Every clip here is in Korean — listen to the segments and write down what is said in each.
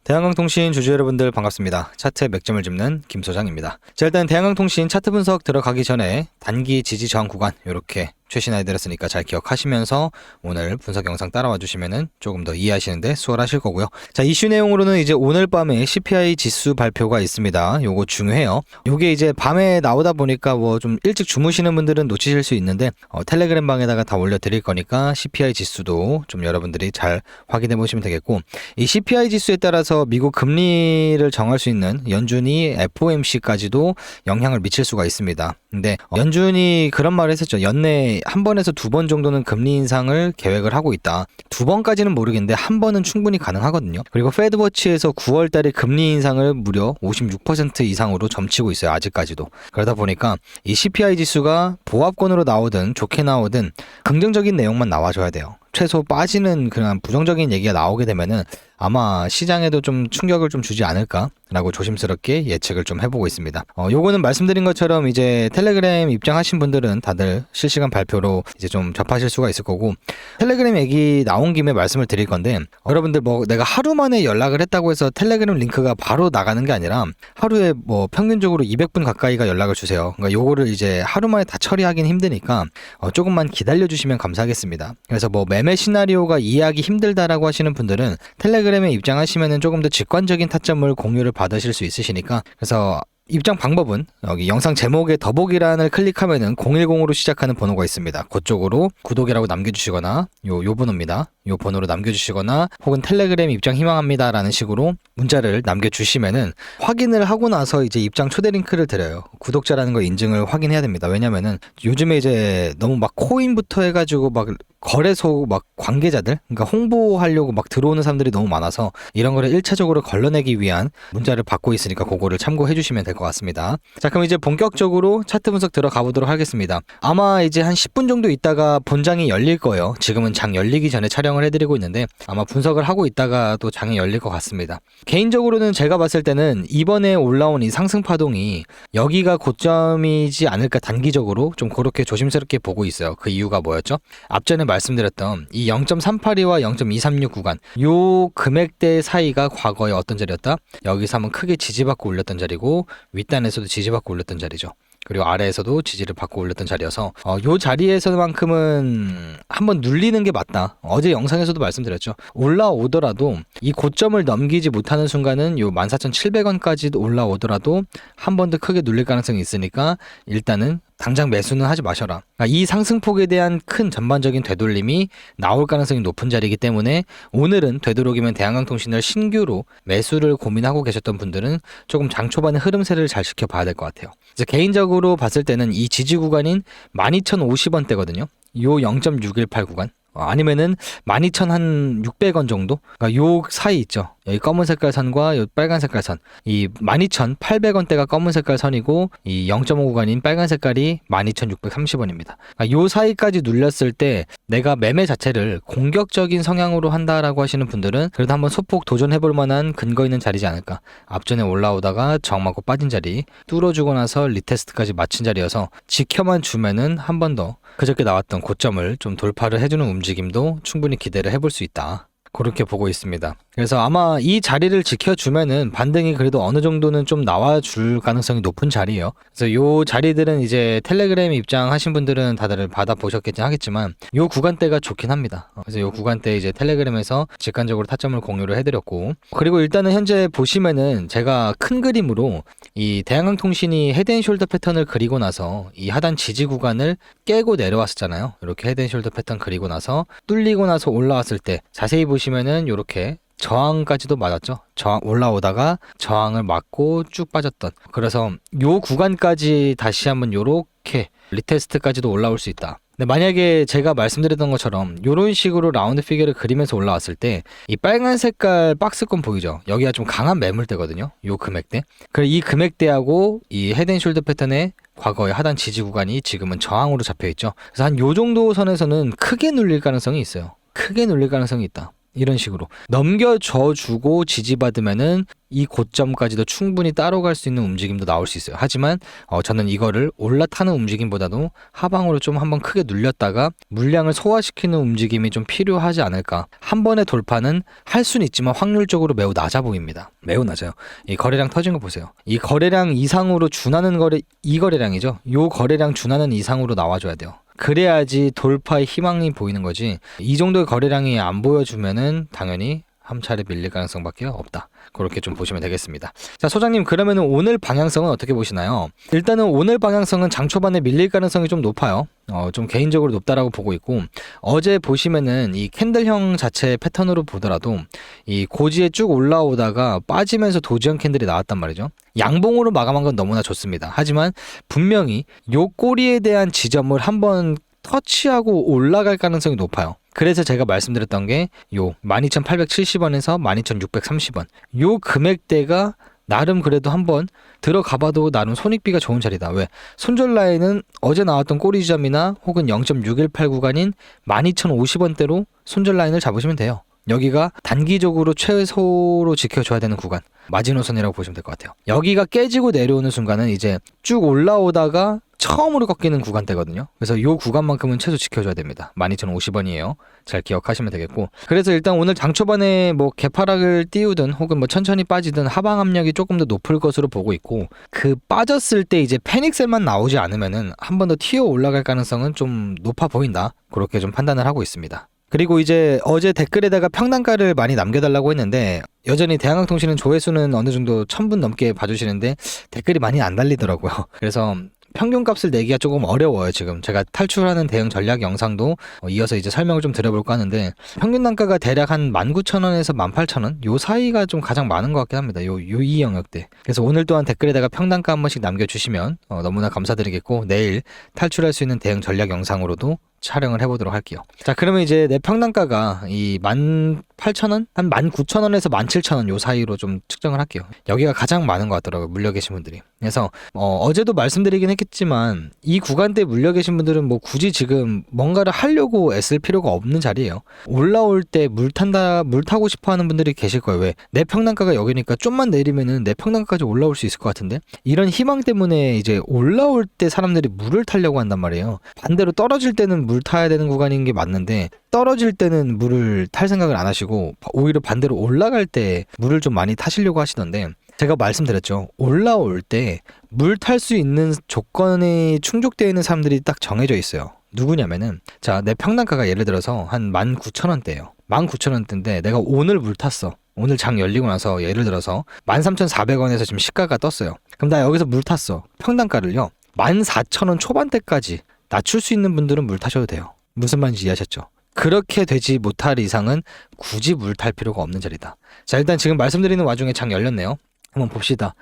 대한강통신 주주 여러분들 반갑습니다. 차트의 맥점을 짚는 김 소장입니다. 자, 일단 대한강통신 차트 분석 들어가기 전에 단기 지지 저항 구간 이렇게 최신화해 드렸으니까 잘 기억하시면서 오늘 분석 영상 따라와 주시면은 조금 더 이해하시는데 수월하실 거고요. 자, 이슈 내용으로는 이제 오늘 밤에 CPI 지수 발표가 있습니다. 요거 중요해요. 요게 이제 밤에 나오다 보니까 뭐 좀 일찍 주무시는 분들은 놓치실 수 있는데 텔레그램 방에다가 다 올려 드릴 거니까 CPI 지수도 좀 여러분들이 잘 확인해 보시면 되겠고, 이 CPI 지수에 따라서 미국 금리를 정할 수 있는 연준이 FOMC까지도 영향을 미칠 수가 있습니다. 근데 연준이 그런 말을 했었죠. 연내 한 번에서 두 번 정도는 금리 인상을 계획을 하고 있다. 두 번까지는 모르겠는데 한 번은 충분히 가능하거든요. 그리고 패드워치에서 9월 달에 금리 인상을 무려 56% 이상으로 점치고 있어요. 아직까지도. 그러다 보니까 이 CPI 지수가 보합권으로 나오든 좋게 나오든 긍정적인 내용만 나와줘야 돼요. 최소 빠지는 그냥 부정적인 얘기가 나오게 되면은 아마 시장에도 좀 충격을 좀 주지 않을까라고 조심스럽게 예측을 좀 해보고 있습니다. 요거는 말씀드린 것처럼 이제 텔레그램 입장하신 분들은 다들 실시간 발표로 이제 좀 접하실 수가 있을 거고, 텔레그램 얘기 나온 김에 말씀을 드릴 건데, 여러분들 뭐 내가 하루 만에 연락을 했다고 해서 텔레그램 링크가 바로 나가는 게 아니라 하루에 뭐 평균적으로 200분 가까이가 연락을 주세요. 그러니까 요거를 이제 하루 만에 다 처리하기는 힘드니까 조금만 기다려 주시면 감사하겠습니다. 그래서 뭐 매매 시나리오가 이해하기 힘들다라고 하시는 분들은 텔레그램에 입장하시면은 조금 더 직관적인 타점을 공유를 받으실 수 있으시니까, 그래서 입장 방법은 여기 영상 제목에 더보기란을 클릭하면은 010으로 시작하는 번호가 있습니다. 그쪽으로 구독이라고 남겨주시거나 요 번호입니다. 요 번호로 남겨주시거나 혹은 텔레그램 입장 희망합니다 라는 식으로 문자를 남겨주시면은 확인을 하고 나서 이제 입장 초대 링크를 드려요. 구독자라는 거 인증을 확인해야 됩니다. 왜냐면은 요즘에 이제 너무 막 코인부터 해가지고 막 거래소 막 관계자들, 그러니까 홍보하려고 막 들어오는 사람들이 너무 많아서 이런 거를 1차적으로 걸러내기 위한 문자를 받고 있으니까 그거를 참고해 주시면 될 것 같습니다. 자, 그럼 이제 본격적으로 차트 분석 들어가 보도록 하겠습니다. 아마 이제 한 10분 정도 있다가 본장이 열릴 거예요. 지금은 장 열리기 전에 촬영을 해드리고 있는데 아마 분석을 하고 있다가 또 장이 열릴 것 같습니다. 개인적으로는 제가 봤을 때는 이번에 올라온 이 상승 파동이 여기가 고점이지 않을까, 단기적으로 좀 그렇게 조심스럽게 보고 있어요. 그 이유가 뭐였죠? 앞전에 말씀드렸던 이 0.382와 0.236 구간, 요 금액대 사이가 과거에 어떤 자리였다? 여기서 한번 크게 지지받고 올렸던 자리고, 윗단에서도 지지받고 올렸던 자리죠. 그리고 아래에서도 지지를 받고 올렸던 자리여서 요 자리에서만큼은 한번 눌리는 게 맞다. 어제 영상에서도 말씀드렸죠. 올라오더라도 이 고점을 넘기지 못하는 순간은 요 14,700원까지 올라오더라도 한 번 더 크게 눌릴 가능성이 있으니까 일단은 당장 매수는 하지 마셔라. 이 상승폭에 대한 큰 전반적인 되돌림이 나올 가능성이 높은 자리이기 때문에 오늘은 되도록이면 대한강통신을 신규로 매수를 고민하고 계셨던 분들은 조금 장 초반의 흐름세를 잘 지켜봐야 될 것 같아요. 그래서 개인적으로 봤을 때는 이 지지 구간인 12,050원대거든요. 요 0.618 구간. 아니면은 12,600원 정도? 그러니까 요 사이 있죠. 여기 검은 색깔 선과 요 빨간 색깔 선. 이 12,800원대가 검은 색깔 선이고 이 0.5 구간인 빨간 색깔이 12,630원입니다. 그러니까 요 사이까지 눌렸을 때 내가 매매 자체를 공격적인 성향으로 한다라고 하시는 분들은 그래도 한번 소폭 도전해볼 만한 근거 있는 자리지 않을까. 앞전에 올라오다가 저항 맞고 빠진 자리, 뚫어주고 나서 리테스트까지 마친 자리여서 지켜만 주면은 한 번 더 그저께 나왔던 고점을 좀 돌파를 해주는 움직임도 충분히 기대를 해볼 수 있다. 그렇게 보고 있습니다. 그래서 아마 이 자리를 지켜주면은 반등이 그래도 어느 정도는 좀 나와줄 가능성이 높은 자리예요. 그래서 요 자리들은 이제 텔레그램 입장하신 분들은 다들 받아보셨겠지 하겠지만 요 구간대가 좋긴 합니다. 그래서 요 구간대 이제 텔레그램에서 직관적으로 타점을 공유를 해드렸고, 그리고 일단은 현재 보시면은 제가 큰 그림으로 이 대한강통신이 헤드앤숄더 패턴을 그리고 나서 이 하단 지지 구간을 깨고 내려왔었잖아요. 이렇게 헤드앤숄더 패턴 그리고 나서 뚫리고 나서 올라왔을 때 자세히 보시면은 요렇게 저항까지도 맞았죠. 저항 올라오다가 저항을 맞고 쭉 빠졌던. 그래서 요 구간까지 다시 한번 요렇게 리테스트까지도 올라올 수 있다. 근데 만약에 제가 말씀드렸던 것처럼 이런 식으로 라운드 피겨를 그리면서 올라왔을 때 이 빨간 색깔 박스권 보이죠? 여기가 좀 강한 매물대거든요. 요 금액대. 그래서 이 금액대하고 이 헤드앤숄더 패턴의 과거의 하단 지지 구간이 지금은 저항으로 잡혀 있죠. 그래서 한 요 정도 선에서는 크게 눌릴 가능성이 있어요. 크게 눌릴 가능성이 있다. 이런 식으로 넘겨줘 주고 지지받으면은 이 고점까지도 충분히 따라갈 수 있는 움직임도 나올 수 있어요. 하지만 저는 이거를 올라타는 움직임보다도 하방으로 좀 한번 크게 눌렸다가 물량을 소화시키는 움직임이 좀 필요하지 않을까. 한 번의 돌파는 할 수는 있지만 확률적으로 매우 낮아 보입니다. 매우 낮아요. 이 거래량 터진 거 보세요. 이 거래량 이상으로 준하는 거래, 이 거래량이죠. 요 거래량 준하는 이상으로 나와줘야 돼요. 그래야지 돌파의 희망이 보이는 거지. 이 정도의 거래량이 안 보여주면은 당연히 한 차례 밀릴 가능성밖에 없다. 그렇게 좀 보시면 되겠습니다. 자, 소장님, 그러면은 오늘 방향성은 어떻게 보시나요? 일단은 오늘 방향성은 장 초반에 밀릴 가능성이 좀 높아요. 좀 개인적으로 높다라고 보고 있고, 어제 보시면은 이 캔들형 자체의 패턴으로 보더라도 이 고지에 쭉 올라오다가 빠지면서 도지형 캔들이 나왔단 말이죠. 양봉으로 마감한 건 너무나 좋습니다. 하지만 분명히 요 꼬리에 대한 지점을 한번 터치하고 올라갈 가능성이 높아요. 그래서 제가 말씀드렸던 게 요 12,870원에서 12,630원 요 금액대가 나름 그래도 한번 들어가봐도 나름 손익비가 좋은 자리다. 왜? 손절 라인은 어제 나왔던 꼬리 지점이나 혹은 0.618 구간인 12,050원대로 손절 라인을 잡으시면 돼요. 여기가 단기적으로 최소로 지켜줘야 되는 구간, 마지노선이라고 보시면 될 것 같아요. 여기가 깨지고 내려오는 순간은 이제 쭉 올라오다가 처음으로 꺾이는 구간대거든요. 그래서 이 구간만큼은 최소 지켜줘야 됩니다. 12,050원이에요. 잘 기억하시면 되겠고, 그래서 일단 오늘 장 초반에 뭐 개파락을 띄우든 혹은 뭐 천천히 빠지든 하방 압력이 조금 더 높을 것으로 보고 있고, 그 빠졌을 때 이제 패닉셀만 나오지 않으면은 한 번 더 튀어 올라갈 가능성은 좀 높아 보인다. 그렇게 좀 판단을 하고 있습니다. 그리고 이제 어제 댓글에다가 평단가를 많이 남겨달라고 했는데, 여전히 대한항통신은 조회수는 어느 정도 1,000분 넘게 봐주시는데 댓글이 많이 안 달리더라고요. 그래서 평균값을 내기가 조금 어려워요. 지금 제가 탈출하는 대응 전략 영상도 이어서 이제 설명을 좀 드려볼까 하는데, 평균 단가가 대략 한 19,000원에서 18,000원 요 사이가 좀 가장 많은 것 같긴 합니다. 이 영역대. 그래서 오늘 또한 댓글에다가 평단가 한 번씩 남겨주시면 너무나 감사드리겠고, 내일 탈출할 수 있는 대응 전략 영상으로도 촬영을 해보도록 할게요. 자, 그러면 이제 내 평단가가 이 18,000원? 한 19,000원에서 17,000원 요 사이로 좀 측정을 할게요. 여기가 가장 많은 것 같더라고요. 물려 계신 분들이. 그래서 어제도 말씀드리긴 했겠지만 이 구간대에 물려 계신 분들은 뭐 굳이 지금 뭔가를 하려고 애쓸 필요가 없는 자리예요. 올라올 때 물 타고 싶어 하는 분들이 계실 거예요. 왜? 내 평단가가 여기니까 좀만 내리면은 내 평단가까지 올라올 수 있을 것 같은데, 이런 희망 때문에 이제 올라올 때 사람들이 물을 타려고 한단 말이에요. 반대로 떨어질 때는 물 타야 되는 구간인 게 맞는데, 떨어질 때는 물을 탈 생각을 안 하시고 오히려 반대로 올라갈 때 물을 좀 많이 타시려고 하시던데, 제가 말씀드렸죠. 올라올 때 물 탈 수 있는 조건이 충족되어 있는 사람들이 딱 정해져 있어요. 누구냐면은, 자, 내 평단가가 예를 들어서 한 19,000원대예요. 19,000원대인데 내가 오늘 물 탔어. 오늘 장 열리고 나서 예를 들어서 13,400원에서 지금 시가가 떴어요. 그럼 나 여기서 물 탔어. 평단가를요 14,000원 초반대까지 낮출 수 있는 분들은 물 타셔도 돼요. 무슨 말인지 이해하셨죠? 그렇게 되지 못할 이상은 굳이 물 탈 필요가 없는 자리다. 자, 일단 지금 말씀드리는 와중에 장 열렸네요. 한번 봅시다.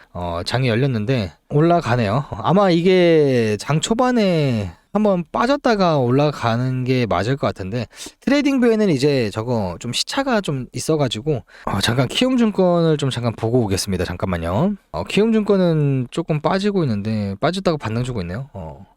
장이 열렸는데 올라가네요. 아마 이게 장 초반에 한번 빠졌다가 올라가는 게 맞을 것 같은데, 트레이딩 뷰에는 이제 저거 좀 시차가 좀 있어가지고 잠깐 키움증권을 좀 잠깐 보고 오겠습니다. 잠깐만요. 키움증권은 조금 빠지고 있는데 빠졌다가 반등 주고 있네요.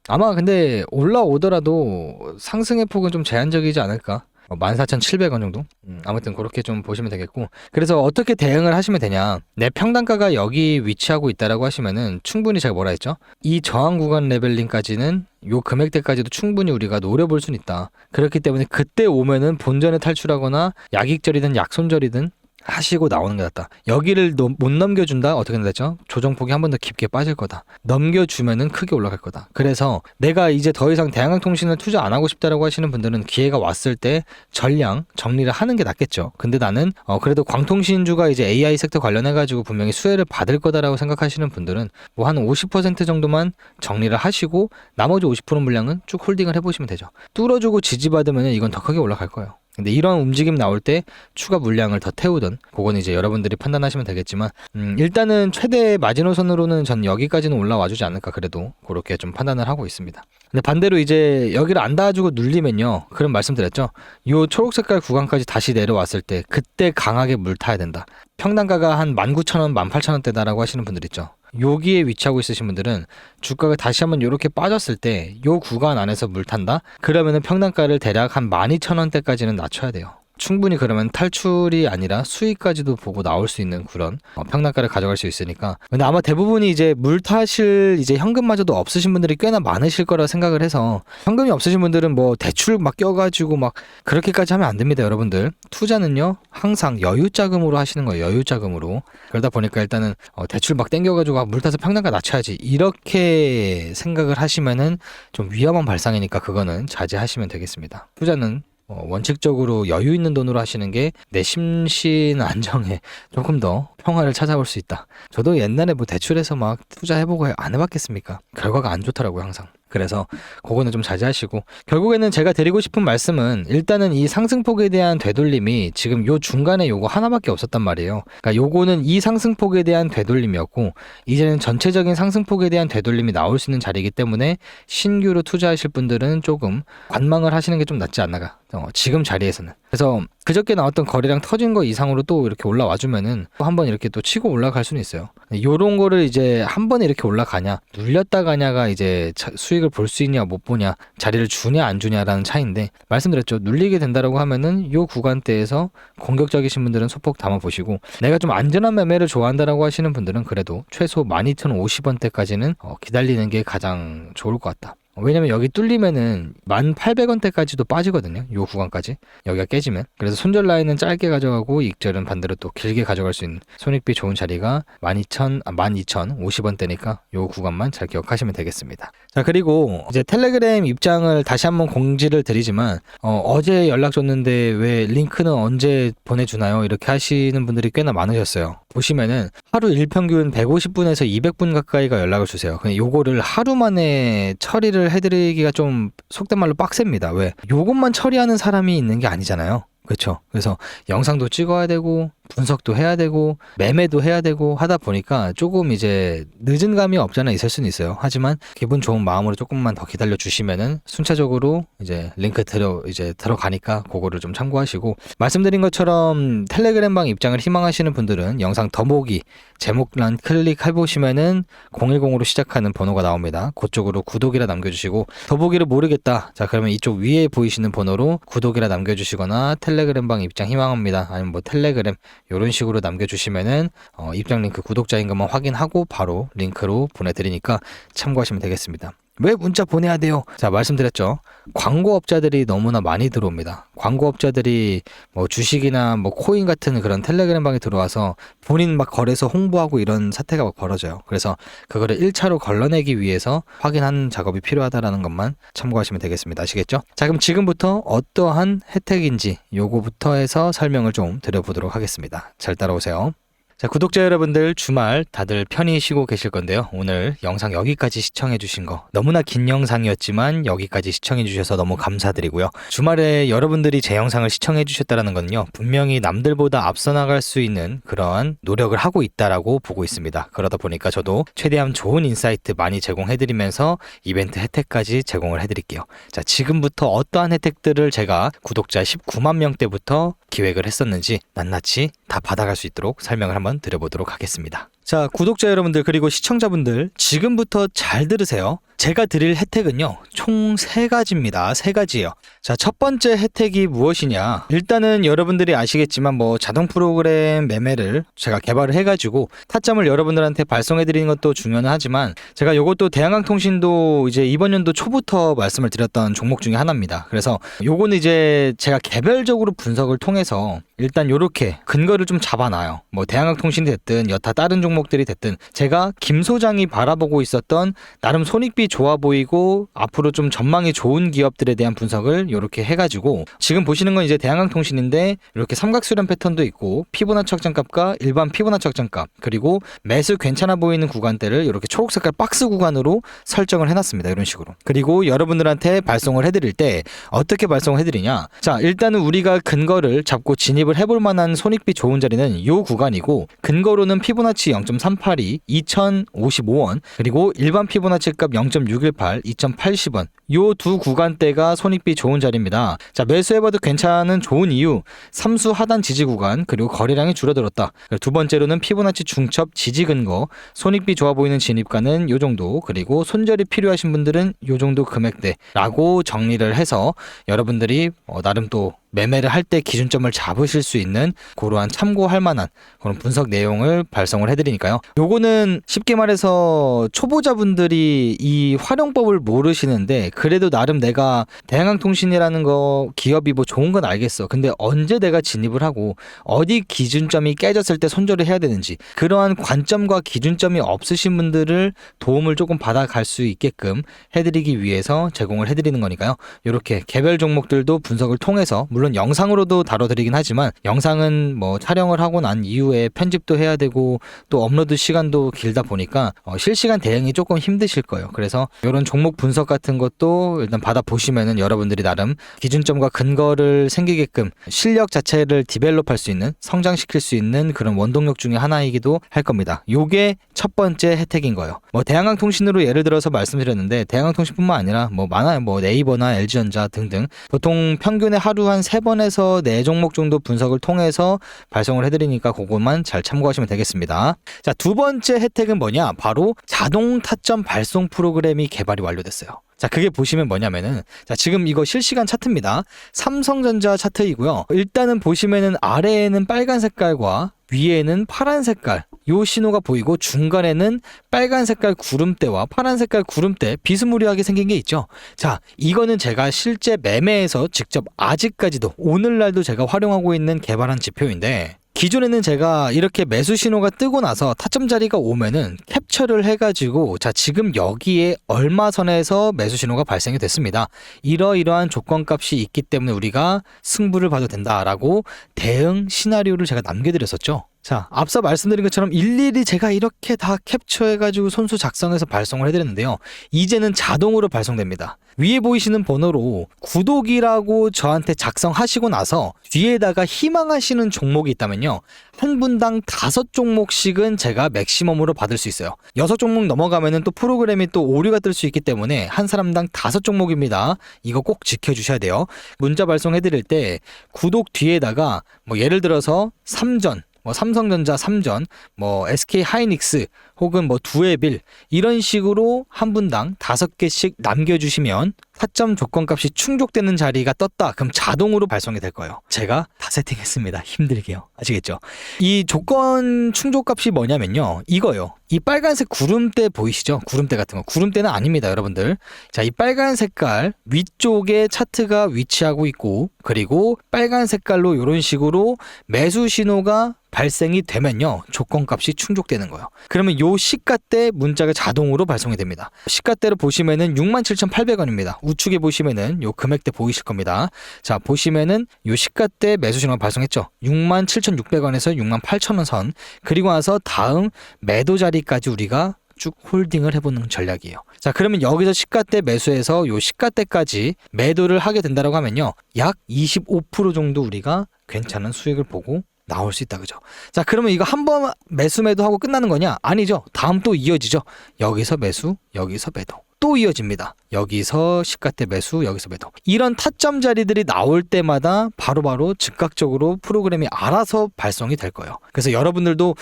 아마 근데 올라오더라도 상승의 폭은 좀 제한적이지 않을까? 14,700원 정도? 아무튼 그렇게 좀 보시면 되겠고, 그래서 어떻게 대응을 하시면 되냐, 내 평단가가 여기 위치하고 있다라고 하시면은 충분히 제가 뭐라 했죠? 이 저항 구간 레벨링까지는 요 금액대까지도 충분히 우리가 노려볼 수는 있다. 그렇기 때문에 그때 오면은 본전에 탈출하거나 약익절이든 약손절이든 하시고 나오는 게 낫다. 여기를 못 넘겨준다? 어떻게 된다죠? 조정폭이 한 번 더 깊게 빠질 거다. 넘겨주면은 크게 올라갈 거다. 그래서 내가 이제 더 이상 대한항통신을 투자 안 하고 싶다라고 하시는 분들은 기회가 왔을 때 전량 정리를 하는 게 낫겠죠. 근데 나는 그래도 광통신주가 이제 AI 섹터 관련해가지고 분명히 수혜를 받을 거다라고 생각하시는 분들은 뭐 한 50% 정도만 정리를 하시고 나머지 50% 물량은 쭉 홀딩을 해보시면 되죠. 뚫어주고 지지받으면 이건 더 크게 올라갈 거예요. 근데 이런 움직임 나올 때 추가 물량을 더 태우든, 그건 이제 여러분들이 판단하시면 되겠지만, 일단은 최대 마지노선으로는 전 여기까지는 올라와 주지 않을까, 그래도 그렇게 좀 판단을 하고 있습니다. 근데 반대로 이제 여기를 안 닿아주고 눌리면요, 그런 말씀드렸죠. 요 초록 색깔 구간까지 다시 내려왔을 때 그때 강하게 물 타야 된다. 평단가가 한 19,000원, 18,000원대다라고 하시는 분들 있죠. 여기에 위치하고 있으신 분들은 주가가 다시 한번 이렇게 빠졌을 때 요 구간 안에서 물 탄다? 그러면은 평단가를 대략 한 12,000원대까지는 낮춰야 돼요. 충분히 그러면 탈출이 아니라 수익까지도 보고 나올 수 있는 그런 평단가를 가져갈 수 있으니까. 근데 아마 대부분이 이제 물 타실 이제 현금마저도 없으신 분들이 꽤나 많으실 거라 생각을 해서, 현금이 없으신 분들은 뭐 대출 막 껴가지고 막 그렇게까지 하면 안 됩니다, 여러분들. 투자는요 항상 여유 자금으로 하시는 거예요. 여유 자금으로. 그러다 보니까 일단은 대출 막 땡겨가지고 물 타서 평단가 낮춰야지 이렇게 생각을 하시면은 좀 위험한 발상이니까 그거는 자제하시면 되겠습니다. 투자는 원칙적으로 여유 있는 돈으로 하시는 게 내 심신 안정에 조금 더 평화를 찾아올 수 있다. 저도 옛날에 뭐 대출해서 막 투자해보고 안 해봤겠습니까? 결과가 안 좋더라고요, 항상. 그래서 그거는 좀 자제하시고, 결국에는 제가 드리고 싶은 말씀은 일단은 이 상승폭에 대한 되돌림이 지금 요 중간에 요거 하나밖에 없었단 말이에요. 그러니까 요거는 이 상승폭에 대한 되돌림이었고, 이제는 전체적인 상승폭에 대한 되돌림이 나올 수 있는 자리이기 때문에 신규로 투자하실 분들은 조금 관망을 하시는 게 좀 낫지 않나가, 지금 자리에서는. 그래서 그저께 나왔던 거래량 터진 거 이상으로 또 이렇게 올라와 주면은 또 한번 이렇게 또 치고 올라갈 수는 있어요. 요런 거를 이제 한 번에 이렇게 올라가냐, 눌렸다 가냐가 이제 수익을 볼 수 있냐 못 보냐, 자리를 주냐 안 주냐라는 차이인데, 말씀드렸죠. 눌리게 된다라고 하면은 요 구간대에서 공격적이신 분들은 소폭 담아 보시고, 내가 좀 안전한 매매를 좋아한다라고 하시는 분들은 그래도 최소 12,050원대까지는 기다리는 게 가장 좋을 것 같다. 왜냐면 여기 뚫리면은 1,800원대까지도 빠지거든요. 요 구간까지 여기가 깨지면. 그래서 손절 라인은 짧게 가져가고 익절은 반대로 또 길게 가져갈 수 있는 손익비 좋은 자리가 12,050원대니까 요 구간만 잘 기억하시면 되겠습니다. 자, 그리고 이제 텔레그램 입장을 다시 한번 공지를 드리지만, 어제 연락 줬는데 왜 링크는 언제 보내주나요? 이렇게 하시는 분들이 꽤나 많으셨어요. 보시면은 하루 일평균 150분에서 200분 가까이가 연락을 주세요. 근데 요거를 하루 만에 처리를 해드리기가 좀 속된 말로 빡셉니다. 왜? 요것만 처리하는 사람이 있는 게 아니잖아요. 그렇죠. 그래서 영상도 찍어야 되고 분석도 해야 되고 매매도 해야 되고 하다 보니까 조금 이제 늦은 감이 없잖아 있을 수는 있어요. 하지만 기분 좋은 마음으로 조금만 더 기다려 주시면은 순차적으로 이제 링크 들어가니까 그거를 좀 참고하시고, 말씀드린 것처럼 텔레그램방 입장을 희망하시는 분들은 영상 더보기 제목란 클릭해 보시면은 010으로 시작하는 번호가 나옵니다. 그쪽으로 구독이라 남겨주시고, 더보기를 모르겠다, 자 그러면 이쪽 위에 보이시는 번호로 구독이라 남겨주시거나 텔레그램방 입장 희망합니다, 아니면 뭐 텔레그램 이런 식으로 남겨주시면은 입장 링크 구독자인 것만 확인하고 바로 링크로 보내드리니까 참고하시면 되겠습니다. 왜 문자 보내야 돼요? 자, 말씀드렸죠. 광고업자들이 너무나 많이 들어옵니다. 광고업자들이 뭐 주식이나 뭐 코인 같은 그런 텔레그램 방에 들어와서 본인 막 거래소 홍보하고 이런 사태가 막 벌어져요. 그래서 그거를 1차로 걸러내기 위해서 확인하는 작업이 필요하다라는 것만 참고하시면 되겠습니다. 아시겠죠? 자, 그럼 지금부터 어떠한 혜택인지 요거부터 해서 설명을 좀 드려보도록 하겠습니다. 잘 따라오세요. 자, 구독자 여러분들 주말 다들 편히 쉬고 계실 건데요. 오늘 영상 여기까지 시청해 주신 거 너무나 긴 영상이었지만 여기까지 시청해 주셔서 너무 감사드리고요. 주말에 여러분들이 제 영상을 시청해 주셨다는 건요, 분명히 남들보다 앞서 나갈 수 있는 그러한 노력을 하고 있다라고 보고 있습니다. 그러다 보니까 저도 최대한 좋은 인사이트 많이 제공해 드리면서 이벤트 혜택까지 제공을 해 드릴게요. 자, 지금부터 어떠한 혜택들을 제가 구독자 19만 명대부터 기획을 했었는지 낱낱이 다 받아갈 수 있도록 설명을 한번 드려보도록 하겠습니다. 자, 구독자 여러분들 그리고 시청자분들 지금부터 잘 들으세요. 제가 드릴 혜택은요 총 3가지입니다. 3가지예요. 자, 첫 번째 혜택이 무엇이냐, 일단은 여러분들이 아시겠지만 뭐 자동 프로그램 매매를 제가 개발을 해가지고 타점을 여러분들한테 발송해 드리는 것도 중요는 하지만, 제가 요것도 대한항통신도 이제 이번 연도 초부터 말씀을 드렸던 종목 중에 하나입니다. 그래서 요거는 이제 제가 개별적으로 분석을 통해서 일단 요렇게 근거를 좀 잡아놔요. 뭐 대한항통신이 됐든 여타 다른 종목들이 됐든 제가 김 소장이 바라보고 있었던 나름 손익비 좋아 보이고 앞으로 좀 전망이 좋은 기업들에 대한 분석을 이렇게 해가지고, 지금 보시는 건 이제 대한항통신인데 이렇게 삼각수렴 패턴도 있고 피보나치 확장값과 일반 피보나치 확장값, 그리고 매수 괜찮아 보이는 구간대를 이렇게 초록색깔 박스 구간으로 설정을 해놨습니다. 이런 식으로. 그리고 여러분들한테 발송을 해드릴 때 어떻게 발송을 해드리냐, 자 일단은 우리가 근거를 잡고 진입을 해볼 만한 손익비 좋은 자리는 이 구간이고, 근거로는 피보나치 0.382, 2055원, 그리고 일반 피보나치 값 0.618, 2.80원, 요 두 구간대가 손익비 좋은 자리입니다. 자, 매수해봐도 괜찮은 좋은 이유, 삼수 하단 지지 구간, 그리고 거래량이 줄어들었다. 두 번째로는 피보나치 중첩 지지 근거, 손익비 좋아 보이는 진입가는 요 정도, 그리고 손절이 필요하신 분들은 요 정도 금액대라고 정리를 해서 여러분들이 나름 또 매매를 할 때 기준점을 잡으실 수 있는 그러한 참고할 만한 그런 분석 내용을 발송을 해드리니까요. 요거는 쉽게 말해서 초보자분들이 이 활용법을 모르시는데 그래도 나름 내가 대한항통신이라는 거 기업이 뭐 좋은 건 알겠어. 근데 언제 내가 진입을 하고 어디 기준점이 깨졌을 때 손절을 해야 되는지 그러한 관점과 기준점이 없으신 분들을 도움을 조금 받아갈 수 있게끔 해드리기 위해서 제공을 해드리는 거니까요. 이렇게 개별 종목들도 분석을 통해서 물론 영상으로도 다뤄드리긴 하지만 영상은 뭐 촬영을 하고 난 이후에 편집도 해야 되고 또 업로드 시간도 길다 보니까 실시간 대응이 조금 힘드실 거예요. 그래서 이런 종목 분석 같은 것도 일단 받아보시면은 여러분들이 나름 기준점과 근거를 생기게끔 실력 자체를 디벨롭할 수 있는 성장시킬 수 있는 그런 원동력 중에 하나이기도 할 겁니다. 요게 첫 번째 혜택인 거예요. 뭐 대한항통신으로 예를 들어서 말씀드렸는데 대한항통신뿐만 아니라 뭐 많아요. 뭐 네이버나 LG전자 등등 보통 평균에 하루 한 3번에서 4종목 정도 분석을 통해서 발송을 해드리니까 그것만 잘 참고하시면 되겠습니다. 자, 두 번째 혜택은 뭐냐? 바로 자동 타점 발송 프로그램이 개발이 완료됐어요. 자, 그게 보시면 뭐냐면은, 자, 지금 이거 실시간 차트입니다. 삼성전자 차트이고요. 일단은 보시면은 아래에는 빨간 색깔과 위에는 파란 색깔, 요 신호가 보이고 중간에는 빨간 색깔 구름대와 파란 색깔 구름대 비스무리하게 생긴 게 있죠. 자, 이거는 제가 실제 매매에서 직접 아직까지도 오늘날도 제가 활용하고 있는 개발한 지표인데 기존에는 제가 이렇게 매수 신호가 뜨고 나서 타점 자리가 오면은 캡처를 해가지고 자 지금 여기에 얼마 선에서 매수 신호가 발생이 됐습니다. 이러이러한 조건값이 있기 때문에 우리가 승부를 봐도 된다라고 대응 시나리오를 제가 남겨드렸었죠. 자, 앞서 말씀드린 것처럼 일일이 제가 이렇게 다 캡처해가지고 손수 작성해서 발송을 해드렸는데요. 이제는 자동으로 발송됩니다. 위에 보이시는 번호로 구독이라고 저한테 작성하시고 나서 뒤에다가 희망하시는 종목이 있다면요. 한 분당 5종목씩은 제가 맥시멈으로 받을 수 있어요. 6종목 넘어가면은 또 프로그램이 또 오류가 뜰 수 있기 때문에 한 사람당 5종목입니다. 이거 꼭 지켜주셔야 돼요. 문자 발송해드릴 때 구독 뒤에다가 뭐 예를 들어서 3전 뭐 삼성전자 3전, 뭐 SK 하이닉스 혹은 뭐 두에빌 이런 식으로 한 분당 5개씩 남겨주시면 타점 조건값이 충족되는 자리가 떴다. 그럼 자동으로 발송이 될 거예요. 제가 다 세팅했습니다. 힘들게요. 아시겠죠? 이 조건 충족값이 뭐냐면요. 이거요. 이 빨간색 구름대 보이시죠? 구름대 같은 거. 구름대는 아닙니다, 여러분들. 자, 이 빨간 색깔 위쪽에 차트가 위치하고 있고 그리고 빨간 색깔로 이런 식으로 매수 신호가 발생이 되면요. 조건값이 충족되는 거예요. 그러면 요 시가대 문자가 자동으로 발송이 됩니다. 시가대로 보시면은 67,800원입니다. 우측에 보시면은 요 금액대 보이실 겁니다. 자, 보시면은 요 시가대 매수 신호가 발송했죠. 67,600원에서 68,000원 선. 그리고 나서 다음 매도 자리까지 우리가 쭉 홀딩을 해보는 전략이에요. 자, 그러면 여기서 시가대 매수해서 요 시가대까지 매도를 하게 된다고 하면요. 약 25% 정도 우리가 괜찮은 수익을 보고 나올 수 있다, 그죠? 자, 그러면 이거 한 번 매수 매도하고 끝나는 거냐? 아니죠. 다음 또 이어지죠. 여기서 매수, 여기서 매도. 또 이어집니다. 여기서 시가대 매수, 여기서 매도. 이런 타점 자리들이 나올 때마다 바로바로 즉각적으로 프로그램이 알아서 발송이 될 거예요. 그래서 여러분들도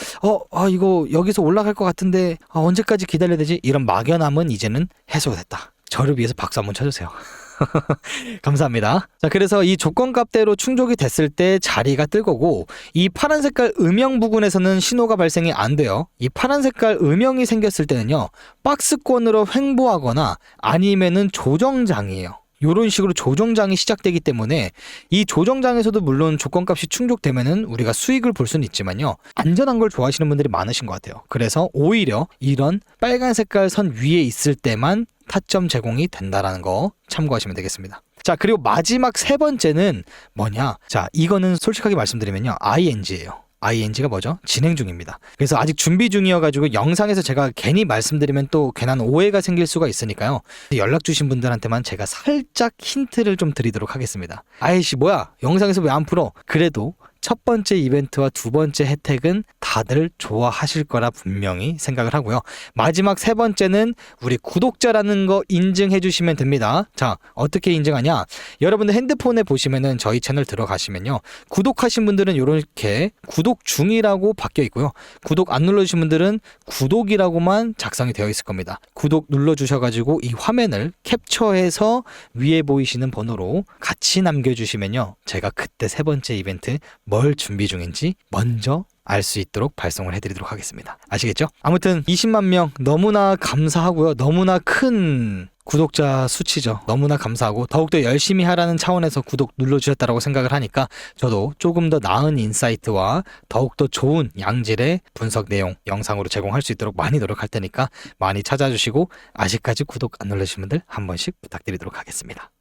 이거 여기서 올라갈 것 같은데 언제까지 기다려야 되지? 이런 막연함은 이제는 해소가 됐다. 저를 위해서 박수 한번 쳐주세요. 감사합니다. 자, 그래서 이 조건값대로 충족이 됐을 때 자리가 뜰 거고 이 파란 색깔 음영 부분에서는 신호가 발생이 안 돼요. 이 파란 색깔 음영이 생겼을 때는요. 박스권으로 횡보하거나 아니면은 조정장이에요. 이런 식으로 조정장이 시작되기 때문에 이 조정장에서도 물론 조건값이 충족되면은 우리가 수익을 볼 수는 있지만요. 안전한 걸 좋아하시는 분들이 많으신 것 같아요. 그래서 오히려 이런 빨간 색깔 선 위에 있을 때만 타점 제공이 된다라는 거 참고하시면 되겠습니다. 자, 그리고 마지막 세 번째는 뭐냐? 자, 이거는 솔직하게 말씀드리면요. ING예요. ING가 뭐죠? 진행 중입니다. 그래서 아직 준비 중이어가지고 영상에서 제가 괜히 말씀드리면 또 괜한 오해가 생길 수가 있으니까요. 연락 주신 분들한테만 제가 살짝 힌트를 좀 드리도록 하겠습니다. 아이씨 뭐야? 영상에서 왜 안 풀어? 그래도 첫 번째 이벤트와 두 번째 혜택은 다들 좋아하실 거라 분명히 생각을 하고요. 마지막 세 번째는 우리 구독자라는 거 인증해 주시면 됩니다. 자, 어떻게 인증하냐? 여러분들 핸드폰에 보시면은 저희 채널 들어가시면요. 구독하신 분들은 이렇게 구독 중이라고 바뀌어 있고요. 구독 안 눌러주신 분들은 구독이라고만 작성이 되어 있을 겁니다. 구독 눌러주셔가지고 이 화면을 캡처해서 위에 보이시는 번호로 같이 남겨주시면요. 제가 그때 세 번째 이벤트 뭘 준비 중인지 먼저 알 수 있도록 발송을 해드리도록 하겠습니다. 아시겠죠? 아무튼 20만 명 너무나 감사하고요. 너무나 큰 구독자 수치죠. 너무나 감사하고 더욱더 열심히 하라는 차원에서 구독 눌러주셨다고 생각을 하니까 저도 조금 더 나은 인사이트와 더욱더 좋은 양질의 분석 내용 영상으로 제공할 수 있도록 많이 노력할 테니까 많이 찾아주시고 아직까지 구독 안 눌러주신 분들 한 번씩 부탁드리도록 하겠습니다.